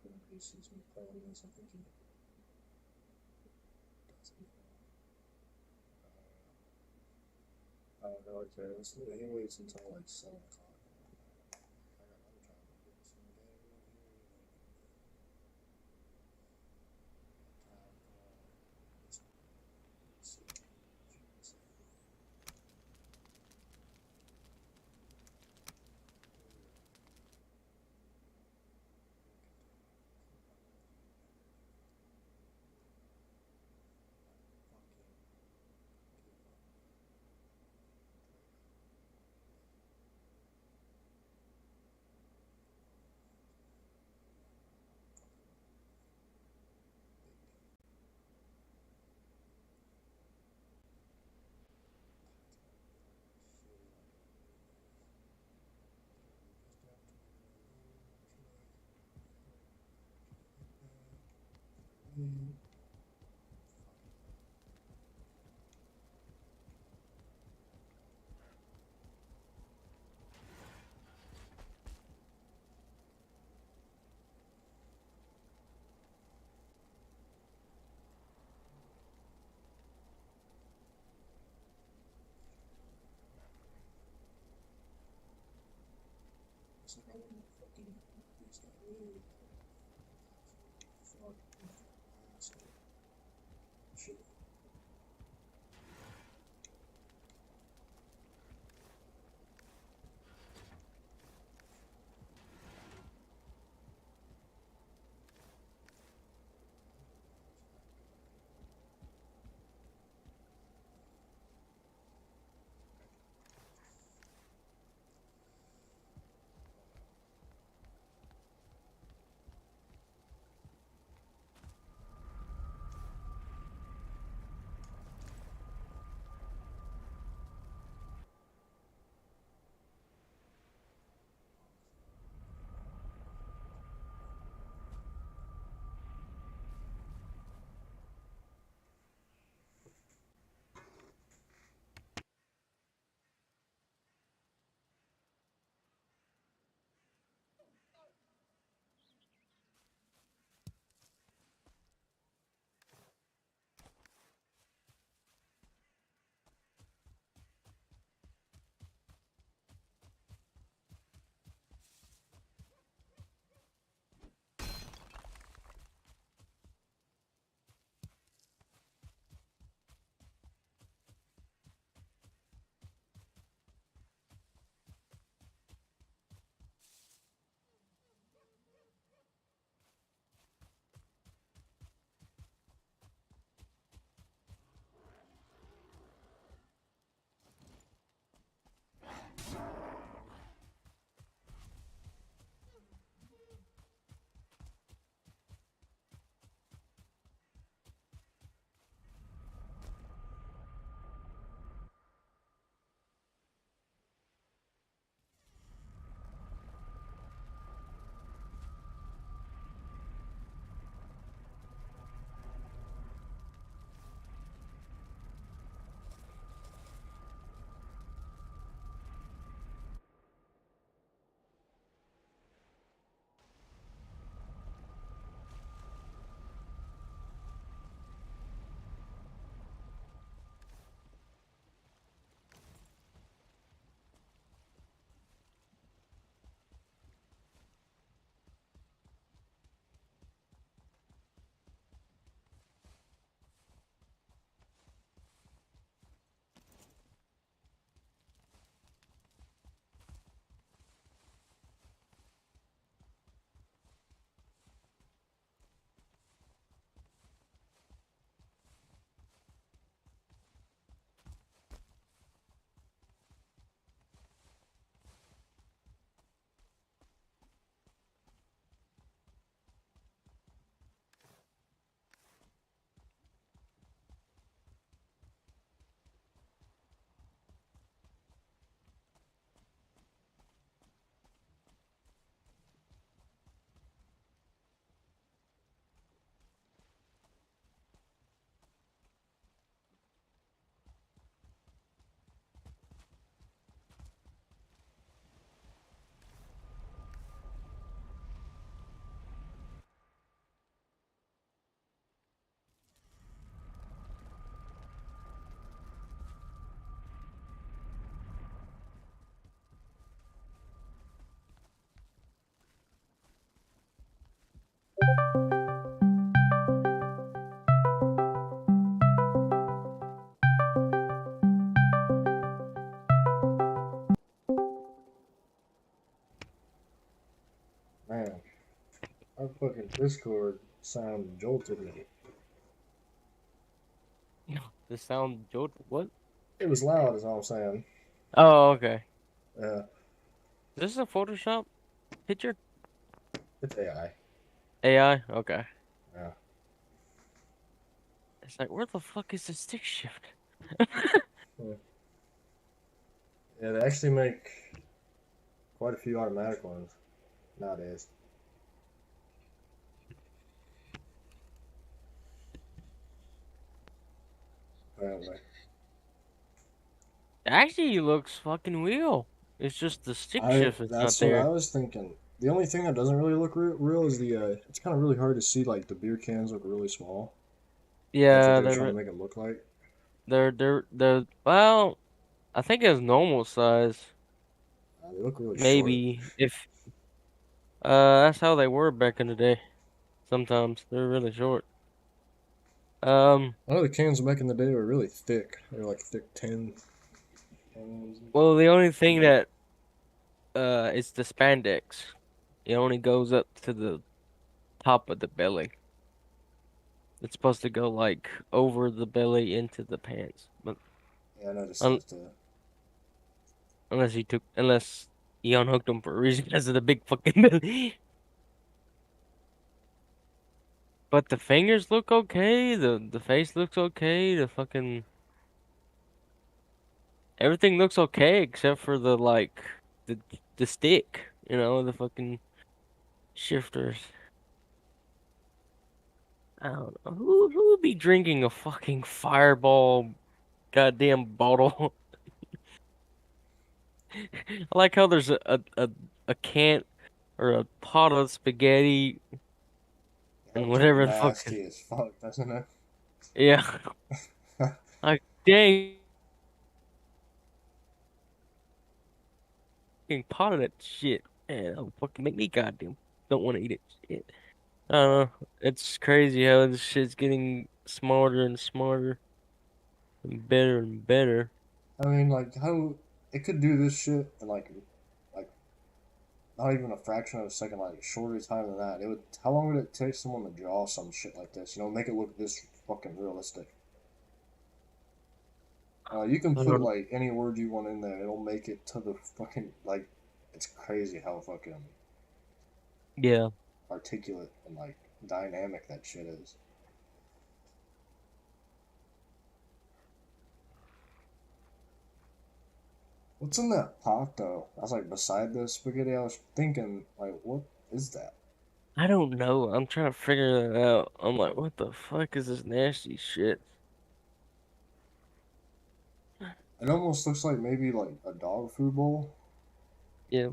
increases my quality as I'm thinking. Okay, he waits until like 7 o'clock. I got another job. I'm getting some game in here. Let's see. It's like I want to fucking these guys. Fuck. Our fucking Discord sound jolted me. The sound jolt. What? It was loud, is all I'm saying. Oh, okay. Yeah, This is a Photoshop picture? it's AI. AI? Okay. Yeah. It's like, where the fuck is the stick shift? Hmm. Yeah, they actually make quite a few automatic ones nowadays. Apparently. It actually looks fucking real. It's just the stick I shift is not That's what I there. was thinking. The only thing that doesn't really look real is the. It's kind of really hard to see. Like the beer cans look really small. That's what Yeah, they were trying to make it look like. well, I think it's normal size. They look really short. Maybe if that's how they were back in the day. Sometimes they're really short. Um, I know the cans back in the day were really thick. They were like thick tin cans. well, the only thing that is the spandex. It only goes up to the top of the belly. It's supposed to go like over the belly into the pants, but Yeah, I noticed un that too. unless he unhooked them for a reason because of the big fucking belly. But the fingers look okay. The face looks okay. The fucking everything looks okay except for the like the the stick. You know the fucking shifters. I don't know who would be drinking a fucking fireball goddamn bottle. I like how there's a can or a pot of spaghetti That and looks like whatever the fuck. nasty as fuck, doesn't it? Yeah, like dang, fucking pot of that shit. Man, that'll fucking make me goddamn don't want to eat it. Shit. I don't know. It's crazy how this shit's getting smarter and smarter and better and better. I mean, like how it could do this shit in like not even a fraction of a second, like shorter time than that. It would. How long would it take someone to draw some shit like this? You know, make it look this fucking realistic. You can I put don't. like any word you want in there. It'll make it to the fucking like. It's crazy how fucking Yeah, articulate and like dynamic that shit is. What's in that pot though? I was like beside the spaghetti. I was thinking like, what is that? I don't know. I'm trying to figure that out. I'm like, what the fuck is this nasty shit? It almost looks like maybe like a dog food bowl. Yeah.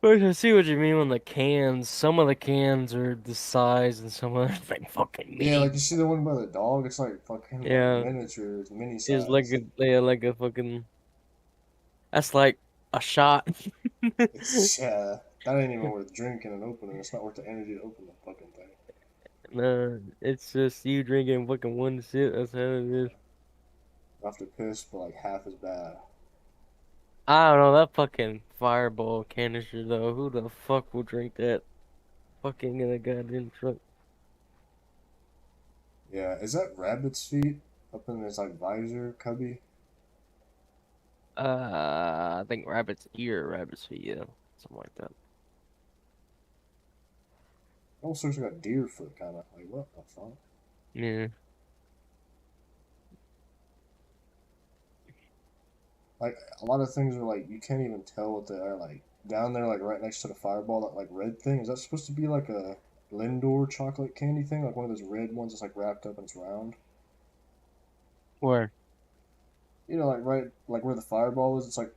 But I see what you mean on the cans. Some of the cans are the size and some of them are like fucking Yeah, like mini. you see the one by the dog. It's like fucking like Yeah, miniature, mini it's like size. a yeah, like a fucking that's like a shot. It's that ain't even worth drinking and opening. It's not worth the energy to open the fucking thing. Nah, it's just you drinking fucking one sip. That's how it is. After piss, but like half as bad. I don't know that fucking fireball canister though. Who the fuck will drink that fucking in a goddamn truck? Yeah, is that rabbit's feet up in this like visor cubby? I think rabbit's ear, rabbit's feet, yeah, something like that. Almost looks like a deer foot, kind of. Like what the fuck? Yeah. Like a lot of things are like you can't even tell what they are. Like down there, like right next to the fireball, that like red thing. Is that supposed to be like a Lindor chocolate candy thing? Like one of those red ones that's like wrapped up and it's round. Where? You know, like right, like where the fireball is. It's like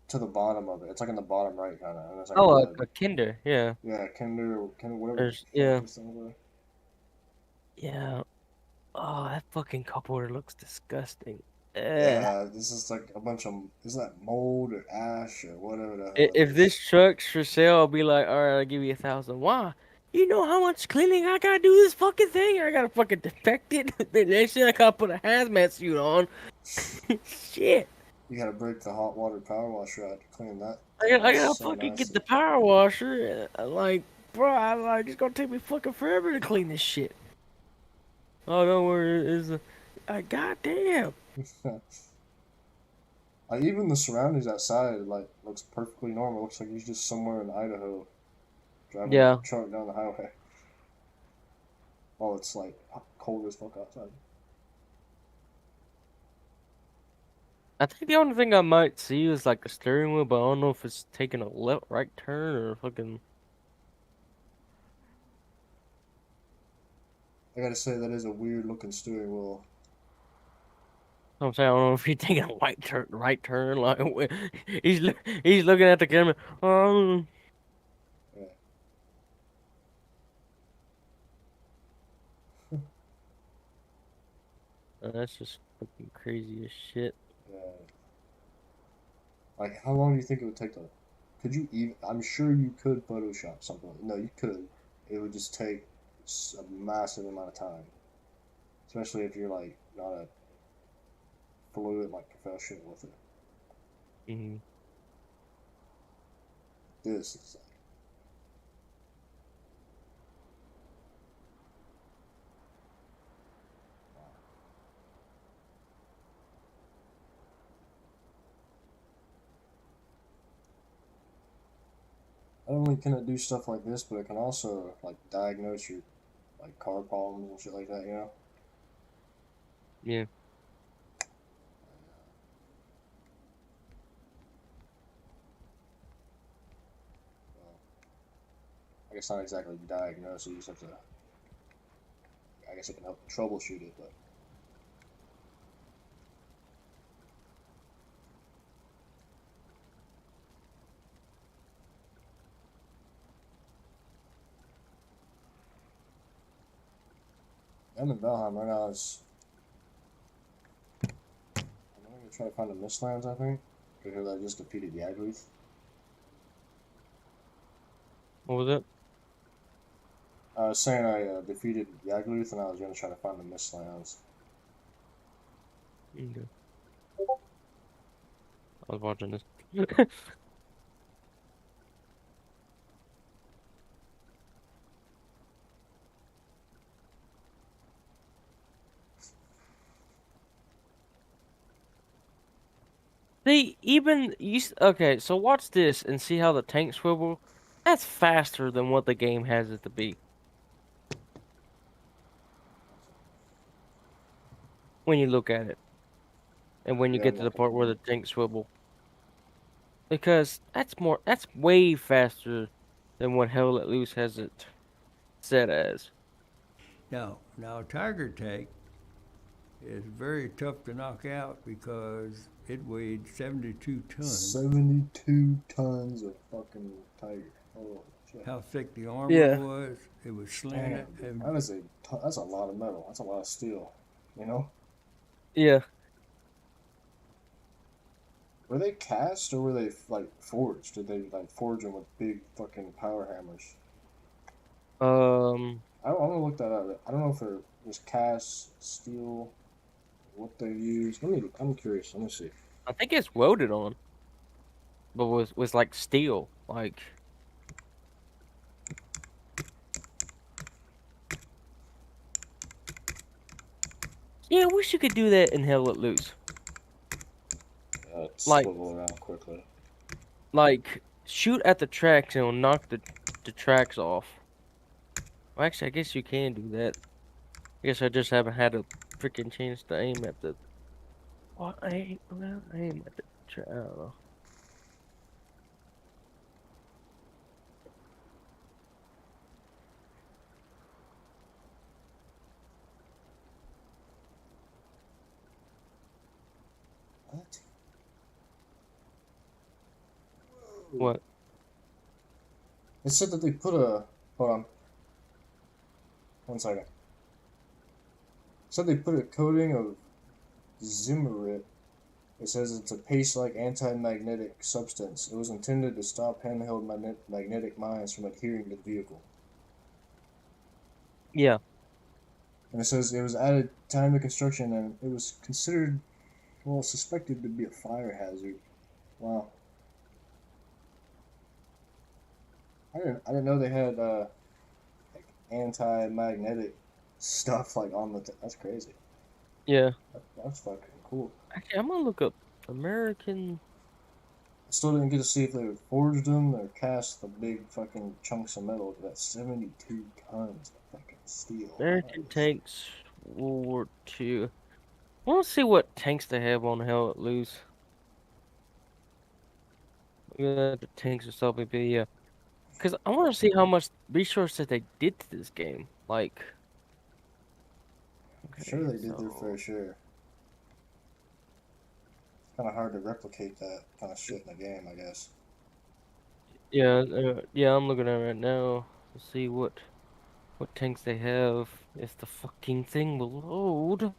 to the bottom of it. It's like in the bottom right, kind of, and it's like Oh, red. a Kinder, yeah. Yeah, Kinder, whatever the There's fuck yeah, this thing was. yeah. Oh, that fucking cupboard looks disgusting. Ugh. Yeah, this is like a bunch of is that mold or ash or whatever the hell it If this is. truck's for sale, I'll be like, all right, I'll give you 1,000. Why? You know how much cleaning I gotta do this fucking thing? I gotta fucking defect it. That shit, I gotta put a hazmat suit on. Shit. You gotta break the hot water power washer out to clean that I thing. gotta, I That's gotta so fucking get nasty. the power washer. Like, bro, it's gonna take me fucking forever to clean this shit. Oh, don't worry, goddamn. Like even the surroundings outside, like looks perfectly normal. Looks like he's just somewhere in Idaho driving a Yeah, truck down the highway while it's like cold as fuck outside. I think the only thing I might see is like the steering wheel, but I don't know if it's taking a left, right turn or fucking. I gotta say that is a weird looking steering wheel. I'm saying I don't know if he's taking a right turn. Like he's looking at the camera. Yeah, That's just fucking crazy as shit. yeah. Like how long do you think it would take to? Could you even? I'm sure you could Photoshop something. No, you could. It would just take a massive amount of time, especially if you're like not a fluent like professional with it. Hmm. This is like, wow. Not only can it do stuff like this, but it can also like diagnose your like car problems and shit like that. You know. Yeah. Well, I guess not exactly diagnose it. You just have to. I guess it can help troubleshoot it, but I'm in Valheim right now. I'm gonna try to find the Mistlands. I think because I just defeated Yagluth. What was it? I was saying I defeated Yagluth, and I was gonna try to find the Mistlands. Okay. I was watching this. Okay, so watch this and see how the tank swivel. That's faster than what the game has it to be when you look at it, and when you Yeah, get I'm to the looking part where for the it. tank swivel, because that's way faster than what Hell Let Loose has it set as. Now a tiger tank is very tough to knock out because it weighed 72 tons. 72 tons of fucking tiger. Holy shit. How thick the armor Yeah. was, it was Damn, slanted, dude. and That's a lot of metal. That's a lot of steel. You know? Yeah. Were they cast or were they like forged? Did they like forge them with big fucking power hammers? Um, I want to look that up. I don't know if it was cast steel, what they use. I'm curious. Let me see. I think it's welded on, but was like steel. Like, yeah, I wish you could do that in Hell Let Loose. Like, Swivel around quickly. shoot at the tracks and it'll knock the tracks off. Well, actually, I guess you can do that. I guess I just haven't had a freaking chance to aim at the. Well, I aim at the track. I don't know. What? Whoa. What? It said that they put a. Hold on. 1 second. It said they put a coating of Zimmerit. It says it's a paste-like anti-magnetic substance. It was intended to stop handheld magnetic mines from adhering to the vehicle. Yeah. And it says it was added time to construction and it was considered Well, suspected to be a fire hazard. Wow. I didn't know they had like anti-magnetic stuff like on the. That's crazy. Yeah. That's fucking cool. Actually, I'm gonna look up American. I still didn't get to see if they forged them or cast the big fucking chunks of metal. That's 72 tons of fucking steel. That American is tanks World War II. I want to see what tanks they have on Hell at Loose. Yeah, the tanks or something, but yeah. Because I want to see how much resources they did to this game. Like, sure okay, they did their so fair share. It's kind of hard to replicate that kind of shit in the game, I guess. yeah, yeah, I'm looking at it right now to see what tanks they have. If the fucking thing will load.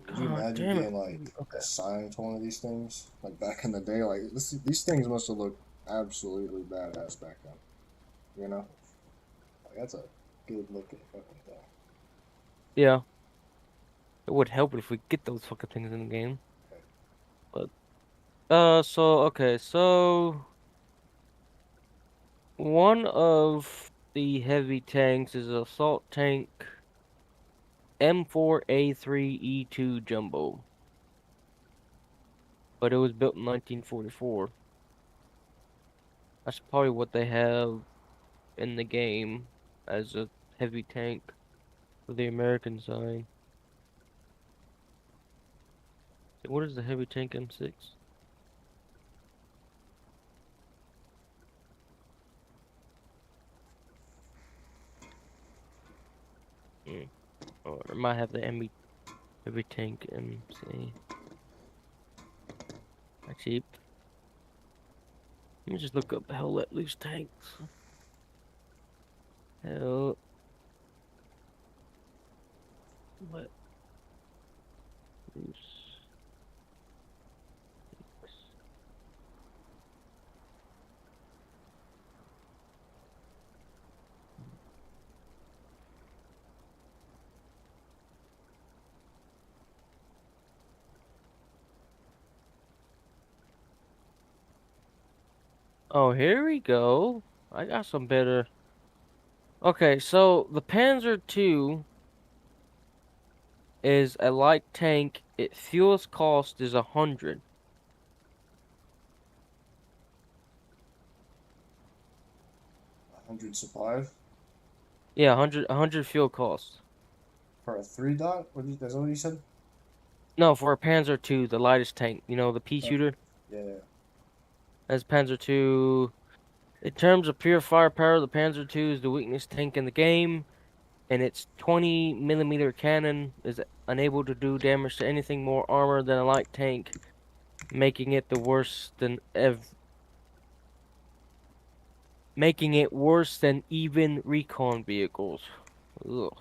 Could you God imagine damn it. being like Okay. assigned to one of these things, like back in the day? Like these things must have looked absolutely badass back then. You know, like that's a good looking fucking thing. Yeah, it would help if we get those fucking things in the game. Okay. But so okay, so one of the heavy tanks is assault tank M4A3E2 Jumbo, but it was built in 1944. That's probably what they have in the game as a heavy tank for the American side. What is the heavy tank M6? Mm. Or it might have the heavy tank MC. Actually, let me just look up Hell Let Loose tanks. Hell Let Loose. Oh, here we go. I got some better. Okay, so the Panzer II is a light tank. Its fuel's cost is 100. 100 supplies Yeah, 100 fuel cost. for a 3 dot. That's what you said? No, for a Panzer II, the lightest tank, the pea Oh, shooter. yeah, yeah. As Panzer II, in terms of pure firepower, the Panzer II is the weakest tank in the game, and its 20 mm cannon is unable to do damage to anything more armor than a light tank, making it the worst than making it worse than even recon vehicles. Ugh.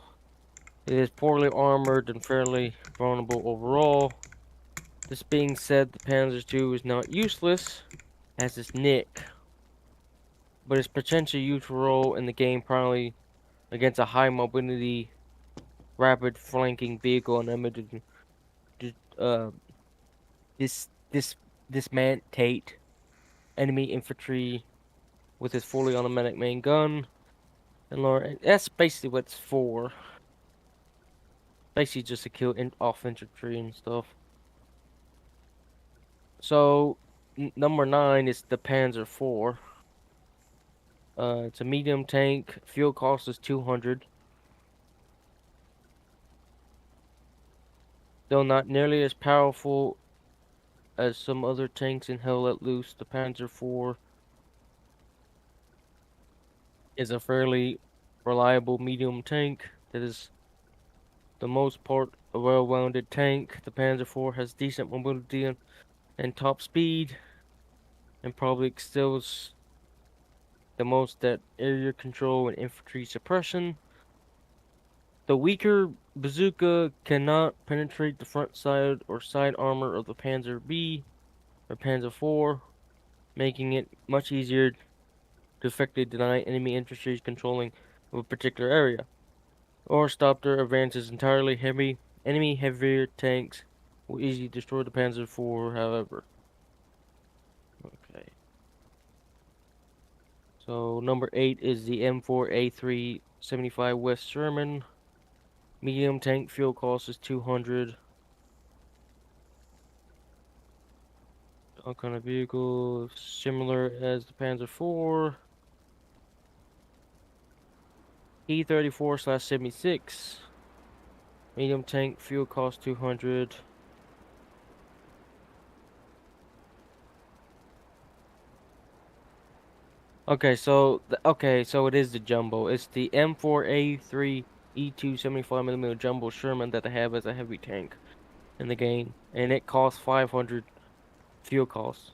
It is poorly armored and fairly vulnerable overall. This being said, the Panzer II is not useless, as its nick, but its potential useful role in the game primarily against a high mobility, rapid flanking vehicle unable to dis dis dismantlate enemy infantry with his fully automatic main gun. And Lord, that's basically what it's for. Basically, just to kill off infantry and stuff. So, number 9 is the Panzer IV. It's a medium tank. Fuel cost is 200. Though not nearly as powerful as some other tanks in Hell Let Loose, the Panzer IV is a fairly reliable medium tank that is the most part a well-rounded tank. The Panzer IV has decent mobility and top speed, and probably excels the most at area control and infantry suppression. The weaker bazooka cannot penetrate the front side or side armor of the Panzer B or Panzer IV, making it much easier to effectively deny enemy infantry controlling of a particular area, or stop their advances entirely. Enemy heavier tanks Will easily destroy the Panzer IV, however. Okay. So number 8 is the M4A3 75 West Sherman. Medium tank fuel cost is 200. All kind of vehicle similar as the Panzer IV. E34/76. Medium tank fuel cost 200. Okay, so it is the jumbo. It's the M4A3 E2 75mm jumbo Sherman that they have as a heavy tank in the game, and it costs 500 fuel costs.